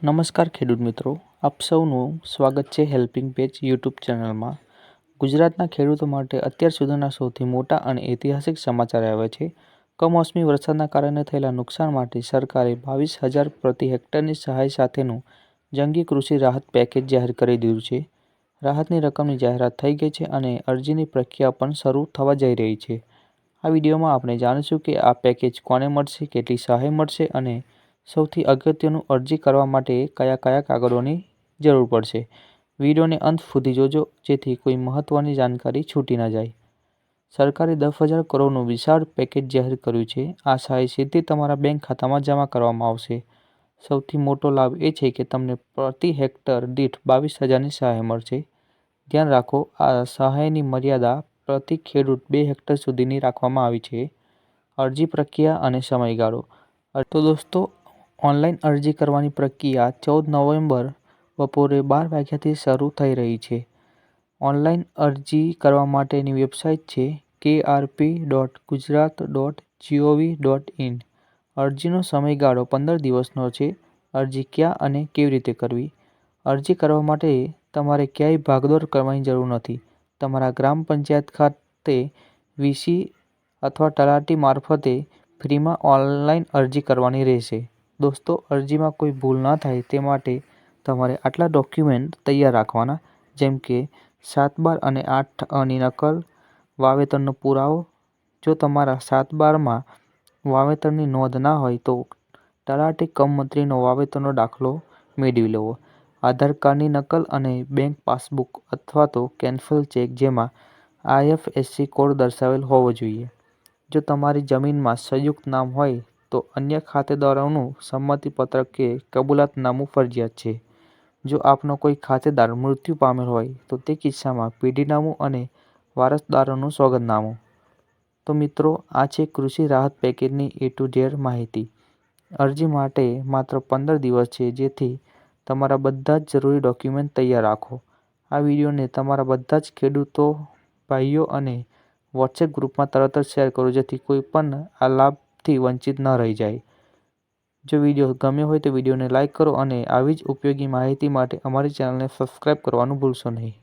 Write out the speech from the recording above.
નમસ્કાર ખેડૂત મિત્રો, આપ સૌનું સ્વાગત છે હેલ્પિંગ પેજ યુટ્યુબ ચેનલમાં। ગુજરાતના ખેડૂતો માટે અત્યાર સુધીના સૌથી મોટા અને ઐતિહાસિક સમાચાર આવ્યા છે। કમોસમી વરસાદના કારણે થયેલા નુકસાન માટે સરકારે 22,000 પ્રતિ હેક્ટરની સહાય સાથેનું જંગી કૃષિ રાહત પેકેજ જાહેર કરી દીધું છે। રાહતની રકમની જાહેરાત થઈ ગઈ છે અને અરજીની પ્રક્રિયા પણ શરૂ થવા જઈ રહી છે। આ વિડીયોમાં આપણે જાણીશું કે આ પેકેજ કોને મળશે, કેટલી સહાય મળશે અને સૌથી અગત્યનું, અરજી કરવા માટે કયા કયા કાગળોની જરૂર પડશે। વિડીયોને અંત સુધી જોજો જેથી કોઈ મહત્વની જાણકારી છૂટી ન જાય। સરકારે 10,000 કરોડનું વિશાળ પેકેજ જાહેર કર્યું છે। આ સહાય સીધી તમારા બેંક ખાતામાં જમા કરવામાં આવશે। સૌથી મોટો લાભ એ છે કે તમને પ્રતિ હેક્ટર દીઠ 22,000ની સહાય મળશે। ધ્યાન રાખો, આ સહાયની મર્યાદા પ્રતિ ખેડૂત 2 હેક્ટર સુધીની રાખવામાં આવી છે। અરજી પ્રક્રિયા અને સમયગાળો। તો દોસ્તો, ઓનલાઈન અરજી કરવાની પ્રક્રિયા 14 નવેમ્બર બપોરે 12 વાગ્યાથી શરૂ થઈ રહી છે। ઓનલાઈન અરજી કરવા માટેની વેબસાઇટ છે krp.gujarat.gov.in। અરજીનો સમયગાળો 15 દિવસનો છે। અરજી ક્યાં અને કેવી રીતે કરવી? અરજી કરવા માટે તમારે ક્યાંય ભાગદોડ કરવાની જરૂર નથી। તમારા ગ્રામ પંચાયત ખાતે વીસી અથવા તલાટી મારફતે ફ્રીમાં ઓનલાઈન અરજી કરવાની રહેશે। દોસ્તો, અરજીમાં કોઈ ભૂલ ન થાય તે માટે તમારે આટલા ડોક્યુમેન્ટ તૈયાર રાખવાના, જેમ કે 7/12 અને 8 નકલ, વાવેતરનો પુરાવો। જો તમારા 7/12માં વાવેતરની નોંધ ના હોય તો તલાટી કમ મંત્રીનો વાવેતરનો દાખલો મેળવી લેવો। આધાર કાર્ડની નકલ અને બેંક પાસબુક અથવા તો કેન્સલ ચેક જેમાં IFSC કોડ દર્શાવેલ હોવો જોઈએ। જો તમારી જમીનમાં સંયુક્ત નામ હોય તો અન્ય ખાતેદારોનું સંમતિપત્ર કે કબૂલાતનામું ફરજિયાત છે। જો આપનો કોઈ ખાતેદાર મૃત્યુ પામેલ હોય તો તે કિસ્સામાં પેઢીનામું અને વારસદારોનું સોગંદનામું। તો મિત્રો, આ છે કૃષિ રાહત પેકેજની A to Z માહિતી। અરજી માટે માત્ર 15 દિવસ છે, જેથી તમારા બધા જ જરૂરી ડોક્યુમેન્ટ તૈયાર રાખો। આ વિડીયોને તમારા બધા જ ખેડૂતો ભાઈઓ અને વોટ્સએપ ગ્રુપમાં તરત જ શેર કરો જેથી કોઈ પણ આ લાભથી વંચિત ન રહી જાય। જો વિડીયો ગમ્યો હોય તો વિડીયોને લાઇક કરો અને આવી જ ઉપયોગી માહિતી માટે અમારી ચેનલને સબસ્ક્રાઇબ કરવાનું ભૂલશો નહીં।